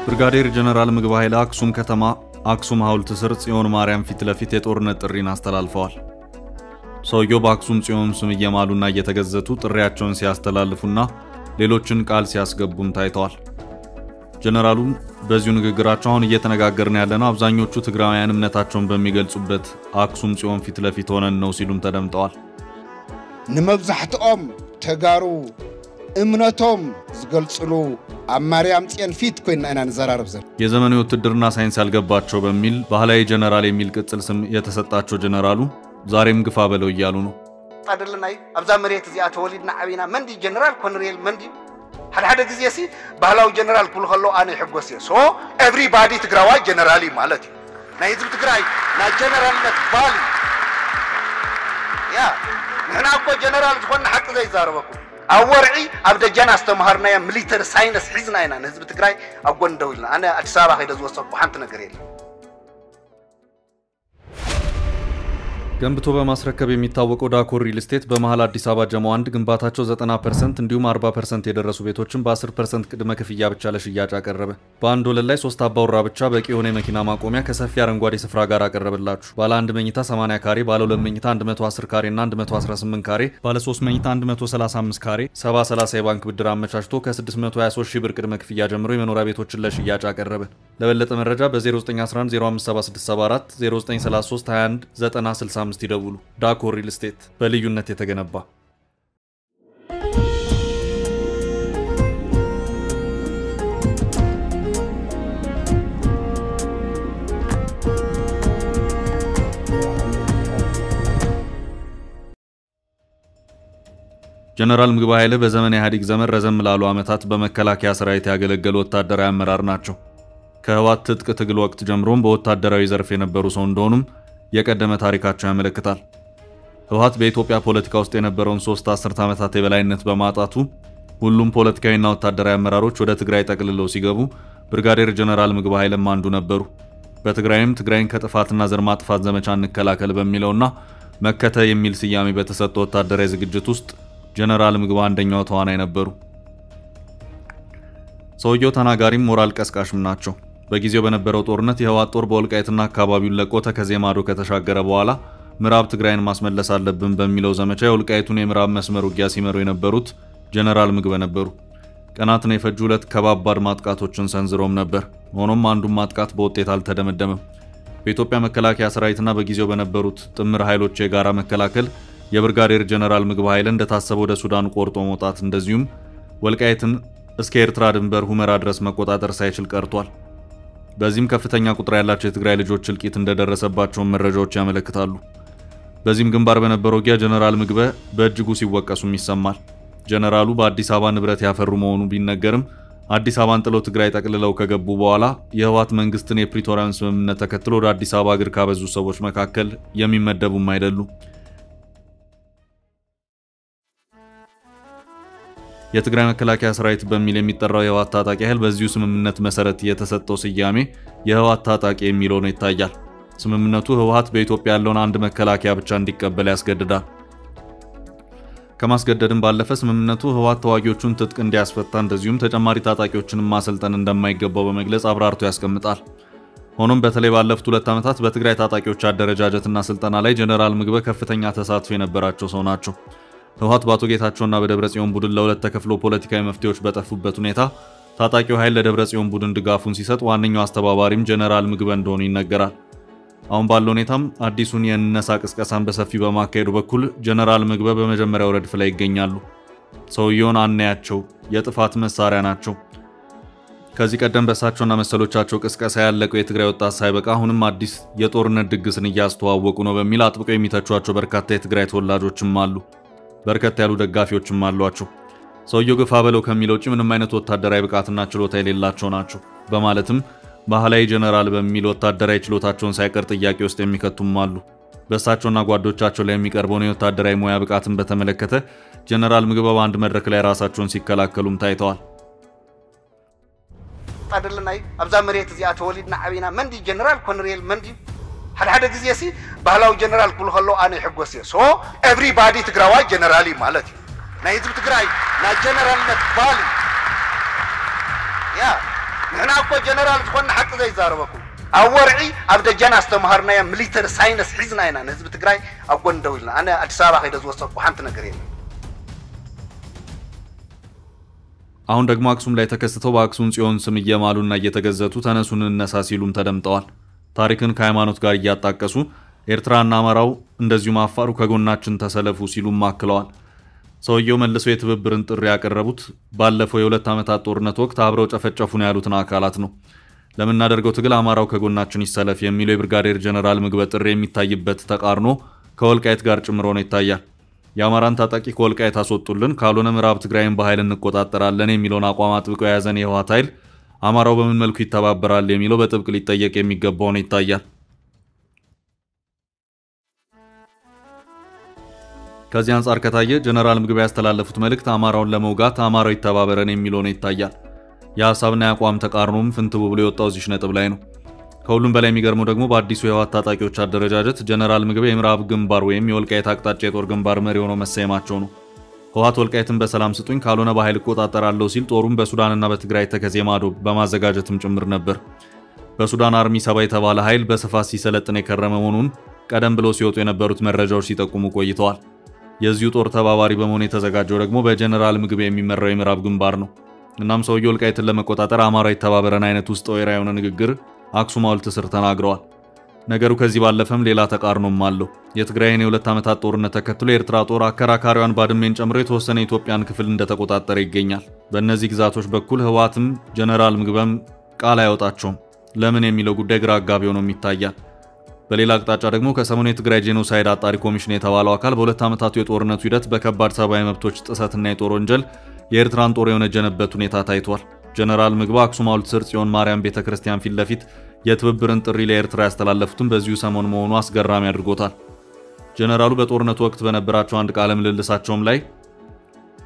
ብርጋዴር ጀነራል ምግብ ኃይለ አክሱም ከተማ አክሱም ሐውልት ስር ጽዮን ማርያም ፊት ለፊት የጦርነት ጥሪን አስተላልፈዋል። ሰውየው በአክሱም ጽዮን ስም እየማሉና እየተገዘቱ ጥሪያቸውን ሲያስተላልፉና ሌሎችን ቃል ሲያስገቡም ታይተዋል። ጀነራሉ በዚሁ ንግግራቸው አሁን እየተነጋገርን ያለነው አብዛኞቹ ትግራውያን እምነታቸውን በሚገልጹበት አክሱም ጽዮን ፊት ለፊት ሆነን ነው ሲሉም ተደምጠዋል። ንመብዛሕትኦም ተጋሩ እምነቶም ዝገልጽሉ አማርያም ጽዮን ፊት ኮይና እና ነዘራረብ ዘር የዘመኑ ውትድርና ሳይንስ ያልገባቸው በሚል ባህላዊ ጀነራል የሚል ቅጽል ስም የተሰጣቸው ጀነራሉ ዛሬም ግፋ በለው እያሉ ነው። አደልናይ አብዛ መሬት እዚያ ተወሊድና አቢና መንዲ ጀነራል ኮሎኔል መንዲ ሓደ ጊዜ ሲ ባህላዊ ጀነራል ኩሉ ከሎ አነ ይሕጎስ ሶ ኤቭሪባዲ ትግራዋይ ጀነራሊ ማለት ናይ ህዝብ ትግራይ ናይ ጀነራልነት ባል ያ ንሕና እኮ ጀነራል ዝኾን ሓቂ ዘይዛረበኩ አወርዒ አብደጃና አስተማሃርና ያ ሚሊተሪ ሳይንስ ሒዝና ኢና ህዝብ ትግራይ አጎንደው ኢልና አነ አዲስ አበባ ሄደ ዝወሰድኩ ሓንቲ ነገር የለ ገንብቶ በማስረከብ የሚታወቀው ዳኮር ሪል ስቴት በመሃል አዲስ አበባ ጀሞ 1 ግንባታቸው 90% እንዲሁም 40% የደረሱ ቤቶችን በ10% ቅድመ ክፍያ ብቻ ለሽያጭ አቀረበ። በአንድ ወለል ላይ 3 አባወራ ብቻ በቂ የሆነ የመኪና ማቆሚያ ከሰፊ አረንጓዴ ስፍራ ጋር አቀረበላችሁ። ባለ 1 መኝታ 80 ካሬ፣ ባለ 2 መኝታ 110 ካሬ እና 118 ካሬ፣ ባለ 3 መኝታ 135 ካሬ 70/30 የባንክ ብድር አመቻችቶ ከ623 ሺህ ብር ቅድመ ክፍያ ጀምሮ የመኖሪያ ቤቶችን ለሽያጭ አቀረበ። ለበለጠ መረጃ በ0911 057674 0933 21 9065 ይደውሉ። ዳኮር ሪል ስቴት በልዩነት የተገነባ ጀነራል ምግብ ኃይለ በዘመን ኢህአዴግ ዘመን ረዘም ላሉ ዓመታት በመከላከያ ሰራዊት ያገለገሉ ወታደራዊ አመራር ናቸው። ከህወሓት ትጥቅ ትግል ወቅት ጀምሮም በወታደራዊ ዘርፍ የነበሩ ሰው እንደሆኑም የቀደመ ታሪካቸው ያመለክታል። ህወሓት በኢትዮጵያ ፖለቲካ ውስጥ የነበረውን 3 አስርት ዓመታት የበላይነት በማጣቱ ሁሉም ፖለቲካዊና ወታደራዊ አመራሮች ወደ ትግራይ ጠቅልለው ሲገቡ ብርጋዴር ጀነራል ምግብ ኃይለም አንዱ ነበሩ። በትግራይም ትግራይን ከጥፋትና ዘር ማጥፋት ዘመቻ እንከላከል በሚለውና መከተ የሚል ስያሜ በተሰጠው ወታደራዊ ዝግጅት ውስጥ ጀነራል ምግብ አንደኛው ተዋናይ ነበሩ። ሰውየው ተናጋሪም ሞራል ቀስቃሽም ናቸው። በጊዜው በነበረው ጦርነት የህወሓት ጦር በወልቃይትና አካባቢውን ለቆ ተከዜ ማዶ ከተሻገረ በኋላ ምዕራብ ትግራይን ማስመለስ አለብን በሚለው ዘመቻ የወልቃይቱን የምዕራብ መስመር ውጊያ ሲመሩ የነበሩት ጀነራል ምግብ ነበሩ። ቀናትን የፈጁ ሁለት ከባባድ ማጥቃቶችን ሰንዝሮም ነበር። ሆኖም አንዱም ማጥቃት በውጤት አልተደመደመም። በኢትዮጵያ መከላከያ ሰራዊትና በጊዜው በነበሩት ጥምር ኃይሎች የጋራ መከላከል የብርጋዴር ጀነራል ምግብ ኃይለ እንደታሰበው ወደ ሱዳን ቆርጦ መውጣት እንደዚሁም ወልቃይትን እስከ ኤርትራ ድንበር ሁመራ ድረስ መቆጣጠር ሳይችል ቀርቷል። በዚህም ከፍተኛ ቁጥር ያላቸው የትግራይ ልጆች እልቂት እንደደረሰባቸው መረጃዎች ያመለክታሉ። በዚህም ግንባር በነበረው ውጊያ ጀነራል ምግብ በእጅጉ ሲወቀሱም ይሰማል። ጀነራሉ በአዲስ አበባ ንብረት ያፈሩ መሆኑ ቢነገርም አዲስ አበባን ጥለው ትግራይ ጠቅልለው ከገቡ በኋላ የህወሓት መንግስትን የፕሪቶሪያን ስምምነት ተከትሎ ወደ አዲስ አበባ እግር ካበዙ ሰዎች መካከል የሚመደቡም አይደሉም። የትግራይ መከላከያ ሰራዊት በሚል የሚጠራው የህወሓት ታጣቂ ኃይል በዚሁ ስምምነት መሰረት የተሰጠው ስያሜ የህወሓት ታጣቂ የሚለው ነው ይታያል። ስምምነቱ ህወሓት በኢትዮጵያ ያለውን አንድ መከላከያ ብቻ እንዲቀበል ያስገድዳል። ከማስገደድም ባለፈ ስምምነቱ ህወሓት ተዋጊዎቹን ትጥቅ እንዲያስፈታ እንደዚሁም ተጨማሪ ታጣቂዎችን ማሰልጠን እንደማይገባው በመግለጽ አብራርቶ ያስቀምጣል። ሆኖም በተለይ ባለፉት 2 ዓመታት በትግራይ ታጣቂዎች አደረጃጀትና ስልጠና ላይ ጀነራል ምግብ ከፍተኛ ተሳትፎ የነበራቸው ሰው ናቸው። ህወሓት ባቶ ጌታቸውና በደብረጽዮን ቡድን ለሁለት ተከፍሎ ፖለቲካዊ መፍትሄዎች በጠፉበት ሁኔታ ታጣቂው ኃይል ለደብረጽዮን ቡድን ድጋፉን ሲሰጥ ዋነኛው አስተባባሪም ጀነራል ምግብ እንደሆኑ ይነገራል። አሁን ባለው ሁኔታም አዲሱን የነሳ ቅስቀሳን በሰፊ በማካሄዱ በኩል ጀነራል ምግብ በመጀመሪያው ረድፍ ላይ ይገኛሉ። ሰውየውን አናያቸው የጥፋት መሳሪያ ናቸው። ከዚህ ቀደም በሳቸውና መሰሎቻቸው ቅስቀሳ ያለቀው የትግራይ ወጣት ሳይበቃ አሁንም አዲስ የጦርነት ድግስን እያስተዋወቁ ነው በሚል አጥብቀው የሚተቿቸው በርካታ የትግራይ ተወላጆችም አሉ። በርከት ያሉ ደጋፊዎችም አሏቸው። ሰውየው ግፋ በለው ከሚለው ውጪ ምንም አይነት ወታደራዊ ብቃትና ችሎታ የሌላቸው ናቸው በማለትም ባህላዊ ጀነራል በሚል ወታደራዊ ችሎታቸውን ሳይቀር ጥያቄ ውስጥ የሚከቱም አሉ። በእሳቸውና ጓዶቻቸው ላይ የሚቀርበውን የወታደራዊ ሙያ ብቃትን በተመለከተ ጀነራል ምግብ በአንድ መድረክ ላይ ራሳቸውን ሲከላከሉም ታይተዋል። አደልናይ አብዛ መሬት እዚያ ተወሊድና አቢና መንዲ ጀነራል ኮሎኔል መንዲ ሓደ ጊዜ ሲ ባህላዊ ጀነራል ኩሉ ከሎ አነ ይሕጎስ ሶ ኤቭሪባዲ ትግራዋይ ጀነራሊ ማለት ናይ ህዝብ ትግራይ ናይ ጀነራልነት ባል ያ نحن أكو جنرال تكون حق زي زاربكم أورعي أبدا جانا استمهرنا يا ميليتر ساينس حزنا هنا نزب تقراي أقول دولنا أنا أتسابق هيدا زوصف وحنت نقرين አሁን ደግሞ አክሱም ላይ ተከስተው በአክሱም ጽዮን ስም እየማሉና እየተገዘቱ ተነሱን እነሳ ሲሉም ተደምጠዋል። ታሪክን ከሃይማኖት ጋር እያጣቀሱ ኤርትራና አማራው እንደዚሁ ማፋሩ ከጎናችን ተሰለፉ ሲሉም ማክለዋል። ሰውየው መልሰው የትብብርን ጥሪ ያቀረቡት ባለፈው የሁለት ዓመታት ጦርነት ወቅት አብረው ጨፈጨፉን ያሉትን አካላት ነው። ለምናደርገው ትግል አማራው ከጎናችን ይሰለፍ የሚለው የብርጋዴር ጀነራል ምግበ ጥሪ የሚታይበት ተቃርኖ ከወልቃይት ጋር ጭምሮ ነው ይታያል። የአማራን ታጣቂ ከወልቃይት አስወጡልን ካልሆነ ምዕራብ ትግራይን በኃይል እንቆጣጠራለን የሚለውን አቋም አጥብቆ የያዘን የህወሓት ኃይል አማራው በምን መልኩ ይተባበራል የሚለው በጥብቅ ሊጠየቅ የሚገባው ነው ይታያል። ከዚህ አንፃር ከታየ ጀነራል ምግበ ያስተላለፉት መልእክት አማራውን ለመውጋት አማራው ይተባበረን የሚለው ነው ይታያል። የሐሳብና የአቋም ተቃርኖም ፍንትው ብሎ የወጣው እዚህ ነጥብ ላይ ነው። ከሁሉም በላይ የሚገርመው ደግሞ በአዲሱ የህወሓት ታጣቂዎች አደረጃጀት ጀነራል ምግበ የምዕራብ ግንባር ወይም የወልቃይት አቅጣጫ የጦር ግንባር መሪ ሆነው መሰየማቸው ነው። ህወሓት ወልቃይትን በሰላም ስጡኝ ካልሆነ በኃይል እቆጣጠራለሁ ሲል ጦሩን በሱዳንና በትግራይ ተከዜ ማዶ በማዘጋጀትም ጭምር ነበር። በሱዳን አርሚ 7 የተባለ ኃይል በስፋት ሲሰለጥን የከረመ መሆኑን ቀደም ብሎ ሲወጡ የነበሩት መረጃዎች ሲጠቁሙ ቆይተዋል። የዚሁ ጦር ተባባሪ በመሆን የተዘጋጀው ደግሞ በጀነራል ምግበ የሚመራው የምዕራብ ግንባር ነው። እናም ሰውየው ወልቃይትን ለመቆጣጠር አማራው የተባበረን አይነት ውስጥ ወይራ የሆነ ንግግር አክሱም ሐውልት ስር ተናግረዋል። ነገሩ ከዚህ ባለፈም ሌላ ተቃርኖም አለው። የትግራይን የሁለት ዓመታት ጦርነት ተከትሎ የኤርትራ ጦር አከራካሪዋን ባድሜን ጨምሮ የተወሰነ የኢትዮጵያን ክፍል እንደተቆጣጠረ ይገኛል። በእነዚህ ግዛቶች በኩል ህወሓትም ጀነራል ምግበም ቃል አይወጣቸውም። ለምን የሚለው ጉዳይ ግራ አጋቢ ሆኖ ይታያል። በሌላ አቅጣጫ ደግሞ ከሰሞኑ የትግራይ ጄኖሳይድ አጣሪ ኮሚሽን የተባለው አካል በሁለት ዓመታቱ የጦርነቱ ሂደት በከባድ ሰብአዊ መብቶች ጥሰትና የጦር ወንጀል የኤርትራን ጦር የወነጀለበት ሁኔታ ታይቷል። ጀነራል ምግበ አክሱም ሐውልት ስር ጽዮን ማርያም ቤተክርስቲያን ፊት ለፊት የትብብርን ጥሪ ለኤርትራ ያስተላለፉትን በዚሁ ሰሞን መሆኑ አስገራሚ አድርጎታል። ጀነራሉ በጦርነቱ ወቅት በነበራቸው አንድ ቃለ ምልልሳቸውም ላይ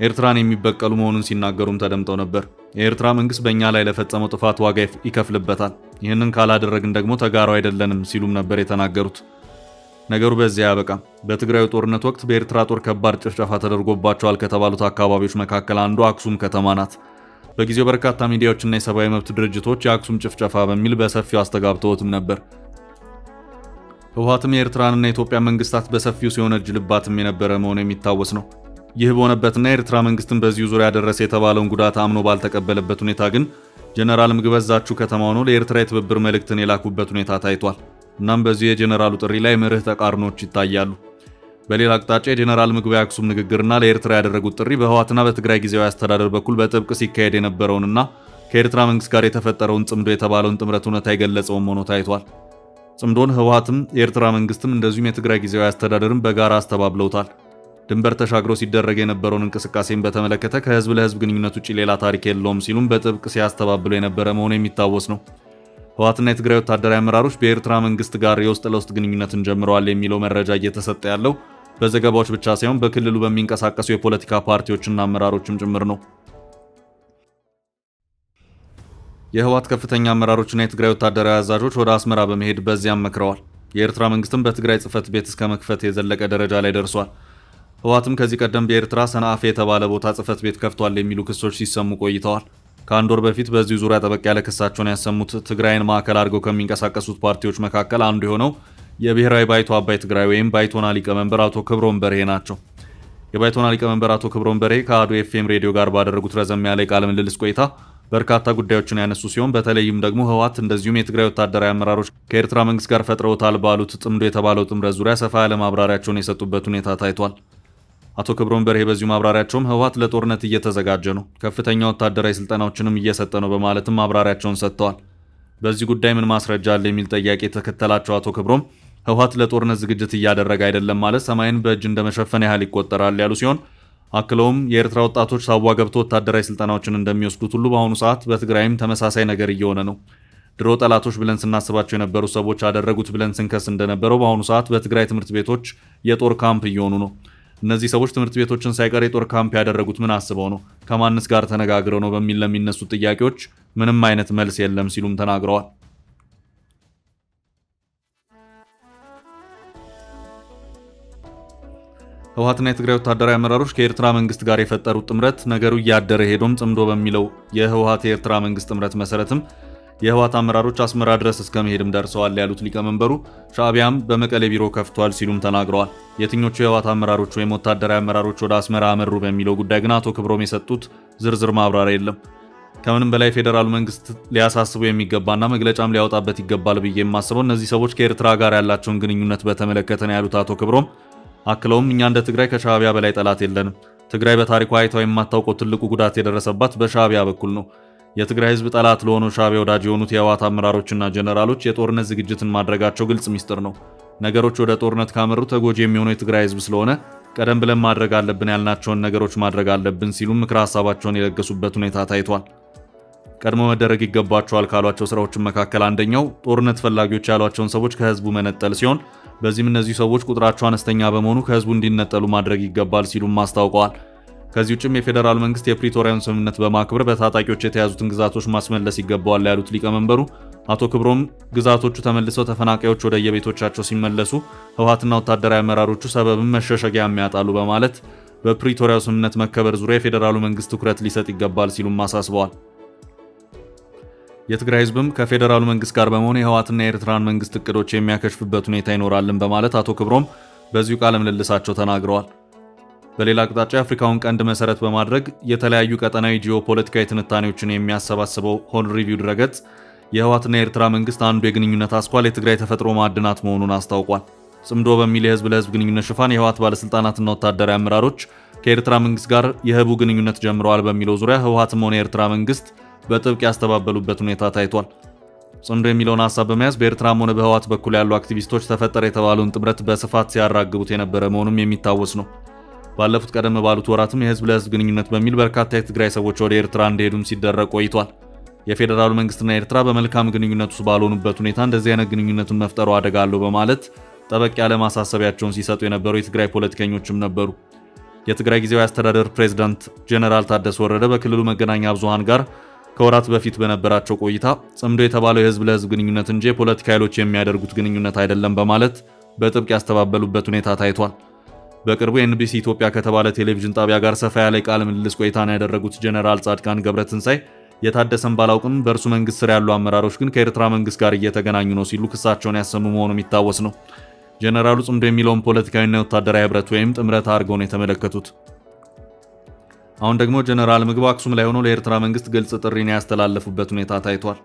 ኤርትራን የሚበቀሉ መሆኑን ሲናገሩም ተደምጠው ነበር። የኤርትራ መንግስት በእኛ ላይ ለፈጸመው ጥፋት ዋጋ ይከፍልበታል፣ ይህንን ካላደረግን ደግሞ ተጋራው አይደለንም ሲሉም ነበር የተናገሩት። ነገሩ በዚያ ያበቃም። በትግራዩ ጦርነት ወቅት በኤርትራ ጦር ከባድ ጭፍጨፋ ተደርጎባቸዋል ከተባሉት አካባቢዎች መካከል አንዱ አክሱም ከተማ ናት። በጊዜው በርካታ ሚዲያዎችና የሰብአዊ መብት ድርጅቶች የአክሱም ጭፍጨፋ በሚል በሰፊው አስተጋብተውትም ነበር። ህወሓትም የኤርትራንና የኢትዮጵያ መንግስታት በሰፊው ሲወነጅልባትም የነበረ መሆኑ የሚታወስ ነው። ይህ በሆነበትና የኤርትራ መንግስትን በዚሁ ዙሪያ ደረሰ የተባለውን ጉዳት አምኖ ባልተቀበለበት ሁኔታ ግን ጀነራል ምግበ እዛችሁ ከተማ ሆነው ለኤርትራ የትብብር መልእክትን የላኩበት ሁኔታ ታይቷል። እናም በዚህ የጀነራሉ ጥሪ ላይ መርህ ተቃርኖች ይታያሉ። በሌላ አቅጣጫ የጀነራል ምግበ አክሱም ንግግርና ለኤርትራ ያደረጉት ጥሪ በህወሓትና በትግራይ ጊዜያዊ አስተዳደር በኩል በጥብቅ ሲካሄድ የነበረውንና ከኤርትራ መንግስት ጋር የተፈጠረውን ጽምዶ የተባለውን ጥምረት እውነታ የገለጸውን ሆኖ ታይቷል። ጽምዶን ህወሓትም የኤርትራ መንግስትም እንደዚሁም የትግራይ ጊዜያዊ አስተዳደርም በጋራ አስተባብለውታል። ድንበር ተሻግሮ ሲደረግ የነበረውን እንቅስቃሴን በተመለከተ ከህዝብ ለህዝብ ግንኙነት ውጪ ሌላ ታሪክ የለውም ሲሉም በጥብቅ ሲያስተባብሉ የነበረ መሆኑ የሚታወስ ነው። ህወሓትና የትግራይ ወታደራዊ አመራሮች በኤርትራ መንግስት ጋር የውስጥ ለውስጥ ግንኙነትን ጀምረዋል የሚለው መረጃ እየተሰጠ ያለው በዘገባዎች ብቻ ሳይሆን በክልሉ በሚንቀሳቀሱ የፖለቲካ ፓርቲዎችና አመራሮችም ጭምር ነው። የህወሓት ከፍተኛ አመራሮችና የትግራይ ወታደራዊ አዛዦች ወደ አስመራ በመሄድ በዚያም መክረዋል። የኤርትራ መንግስትም በትግራይ ጽህፈት ቤት እስከ መክፈት የዘለቀ ደረጃ ላይ ደርሷል። ህወሓትም ከዚህ ቀደም በኤርትራ ሰንአፌ የተባለ ቦታ ጽህፈት ቤት ከፍቷል የሚሉ ክሶች ሲሰሙ ቆይተዋል። ከአንድ ወር በፊት በዚህ ዙሪያ ጠበቅ ያለ ክሳቸውን ያሰሙት ትግራይን ማዕከል አድርገው ከሚንቀሳቀሱት ፓርቲዎች መካከል አንዱ የሆነው የብሔራዊ ባይቶ አባይ ትግራይ ወይም ባይቶና ሊቀመንበር አቶ ክብሮም በርሄ ናቸው። የባይቶና ሊቀመንበር አቶ ክብሮም በርሄ ከአዶ ኤፍኤም ሬዲዮ ጋር ባደረጉት ረዘም ያለ ቃለ ምልልስ ቆይታ በርካታ ጉዳዮችን ያነሱ ሲሆን በተለይም ደግሞ ህወሓት እንደዚሁም የትግራይ ወታደራዊ አመራሮች ከኤርትራ መንግስት ጋር ፈጥረውታል ባሉት ጽምዶ የተባለው ጥምረት ዙሪያ ሰፋ ያለ ማብራሪያቸውን የሰጡበት ሁኔታ ታይቷል። አቶ ክብሮም በርሄ በዚሁ ማብራሪያቸውም ህወሓት ለጦርነት እየተዘጋጀ ነው፣ ከፍተኛ ወታደራዊ ስልጠናዎችንም እየሰጠ ነው በማለትም ማብራሪያቸውን ሰጥተዋል። በዚህ ጉዳይ ምን ማስረጃ አለ የሚል ጥያቄ የተከተላቸው አቶ ክብሮም ህወሓት ለጦርነት ዝግጅት እያደረገ አይደለም ማለት ሰማይን በእጅ እንደመሸፈን ያህል ይቆጠራል ያሉ ሲሆን አክለውም የኤርትራ ወጣቶች ሳዋ ገብቶ ወታደራዊ ስልጠናዎችን እንደሚወስዱት ሁሉ በአሁኑ ሰዓት በትግራይም ተመሳሳይ ነገር እየሆነ ነው። ድሮ ጠላቶች ብለን ስናስባቸው የነበሩ ሰዎች አደረጉት ብለን ስንከስ እንደነበረው በአሁኑ ሰዓት በትግራይ ትምህርት ቤቶች የጦር ካምፕ እየሆኑ ነው። እነዚህ ሰዎች ትምህርት ቤቶችን ሳይቀር የጦር ካምፕ ያደረጉት ምን አስበው ነው? ከማንስ ጋር ተነጋግረው ነው? በሚል ለሚነሱ ጥያቄዎች ምንም አይነት መልስ የለም ሲሉም ተናግረዋል። ህወሓትና የትግራይ ወታደራዊ አመራሮች ከኤርትራ መንግስት ጋር የፈጠሩት ጥምረት ነገሩ እያደረ ሄዶም ጽምዶ በሚለው የህወሓት የኤርትራ መንግስት ጥምረት መሰረትም የህወሓት አመራሮች አስመራ ድረስ እስከ መሄድም ደርሰዋል ያሉት ሊቀመንበሩ ሻዕቢያም በመቀሌ ቢሮ ከፍቷል ሲሉም ተናግረዋል። የትኞቹ የህወሓት አመራሮች ወይም ወታደራዊ አመራሮች ወደ አስመራ አመሩ በሚለው ጉዳይ ግን አቶ ክብሮም የሰጡት ዝርዝር ማብራሪያ የለም። ከምንም በላይ ፌደራሉ መንግስት ሊያሳስበው የሚገባና መግለጫም ሊያወጣበት ይገባል ብዬ የማስበው እነዚህ ሰዎች ከኤርትራ ጋር ያላቸውን ግንኙነት በተመለከተ ነው ያሉት አቶ ክብሮም አክለውም እኛ እንደ ትግራይ ከሻዕቢያ በላይ ጠላት የለንም። ትግራይ በታሪኳ አይታው የማታውቀው ትልቁ ጉዳት የደረሰባት በሻዕቢያ በኩል ነው። የትግራይ ህዝብ ጠላት ለሆነው ሻዕቢያ ወዳጅ የሆኑት የህወሓት አመራሮችና ጀነራሎች የጦርነት ዝግጅትን ማድረጋቸው ግልጽ ሚስጥር ነው። ነገሮች ወደ ጦርነት ካመሩ ተጎጂ የሚሆነው የትግራይ ህዝብ ስለሆነ ቀደም ብለን ማድረግ አለብን ያልናቸውን ነገሮች ማድረግ አለብን ሲሉ ምክረ ሐሳባቸውን የለገሱበት ሁኔታ ታይቷል። ቀድሞ መደረግ ይገባቸዋል ካሏቸው ስራዎች መካከል አንደኛው ጦርነት ፈላጊዎች ያሏቸውን ሰዎች ከህዝቡ መነጠል ሲሆን በዚህም እነዚህ ሰዎች ቁጥራቸው አነስተኛ በመሆኑ ከህዝቡ እንዲነጠሉ ማድረግ ይገባል ሲሉም አስታውቀዋል። ከዚህ ውጭም የፌደራል መንግስት የፕሪቶሪያን ስምምነት በማክበር በታጣቂዎች የተያዙትን ግዛቶች ማስመለስ ይገባዋል ያሉት ሊቀመንበሩ አቶ ክብሮም ግዛቶቹ ተመልሰው ተፈናቃዮች ወደ የቤቶቻቸው ሲመለሱ ህወሓትና ወታደራዊ አመራሮቹ ሰበብም መሸሸጊያ የሚያጣሉ በማለት በፕሪቶሪያው ስምምነት መከበር ዙሪያ የፌደራሉ መንግስት ትኩረት ሊሰጥ ይገባል ሲሉም አሳስበዋል። የትግራይ ህዝብም ከፌደራሉ መንግስት ጋር በመሆን የህወሓትና የኤርትራን መንግስት እቅዶች የሚያከሽፍበት ሁኔታ ይኖራልን በማለት አቶ ክብሮም በዚሁ ቃለ ምልልሳቸው ተናግረዋል። በሌላ አቅጣጫ የአፍሪካውን ቀንድ መሰረት በማድረግ የተለያዩ ቀጠናዊ ጂኦፖለቲካዊ ትንታኔዎችን የሚያሰባስበው ሆርን ሪቪው ድረገጽ የህወሓትና የኤርትራ መንግስት አንዱ የግንኙነት አስኳል የትግራይ ተፈጥሮ ማዕድናት መሆኑን አስታውቋል። ጽምዶ በሚል የህዝብ ለህዝብ ግንኙነት ሽፋን የህወሓት ባለስልጣናትና ወታደራዊ አመራሮች ከኤርትራ መንግስት ጋር የህቡ ግንኙነት ጀምረዋል በሚለው ዙሪያ ህወሓትም ሆነ የኤርትራ መንግስት በጥብቅ ያስተባበሉበት ሁኔታ ታይቷል። ጽምዶ የሚለውን ሐሳብ በመያዝ በኤርትራም ሆነ በህወሓት በኩል ያሉ አክቲቪስቶች ተፈጠረ የተባለውን ጥምረት በስፋት ሲያራግቡት የነበረ መሆኑም የሚታወስ ነው። ባለፉት ቀደም ባሉት ወራትም የህዝብ ለህዝብ ግንኙነት በሚል በርካታ የትግራይ ሰዎች ወደ ኤርትራ እንደሄዱም ሲደረግ ቆይቷል። የፌደራሉ መንግስትና ኤርትራ በመልካም ግንኙነት ውስጥ ባልሆኑበት ሁኔታ እንደዚህ አይነት ግንኙነቱን መፍጠሩ አደጋ አለው በማለት ጠበቅ ያለ ማሳሰቢያቸውን ሲሰጡ የነበሩ የትግራይ ፖለቲከኞችም ነበሩ። የትግራይ ጊዜያዊ አስተዳደር ፕሬዝዳንት ጀነራል ታደሰ ወረደ በክልሉ መገናኛ ብዙሃን ጋር ከወራት በፊት በነበራቸው ቆይታ ጽምዶ የተባለው የህዝብ ለህዝብ ግንኙነት እንጂ የፖለቲካ ኃይሎች የሚያደርጉት ግንኙነት አይደለም በማለት በጥብቅ ያስተባበሉበት ሁኔታ ታይቷል። በቅርቡ ኤንቢሲ ኢትዮጵያ ከተባለ ቴሌቪዥን ጣቢያ ጋር ሰፋ ያለ ቃለ ምልልስ ቆይታን ያደረጉት ጀነራል ጻድቃን ገብረትንሳይ የታደሰን ባላውቅም በእርሱ መንግስት ስር ያሉ አመራሮች ግን ከኤርትራ መንግስት ጋር እየተገናኙ ነው ሲሉ ክሳቸውን ያሰሙ መሆኑ የሚታወስ ነው። ጀነራሉ ጽምዶ የሚለውን ፖለቲካዊና ወታደራዊ ህብረት ወይም ጥምረት አድርገው ነው የተመለከቱት። አሁን ደግሞ ጀነራል ምግብ አክሱም ላይ ሆኖ ለኤርትራ መንግስት ግልጽ ጥሪን ያስተላለፉበት ሁኔታ ታይቷል።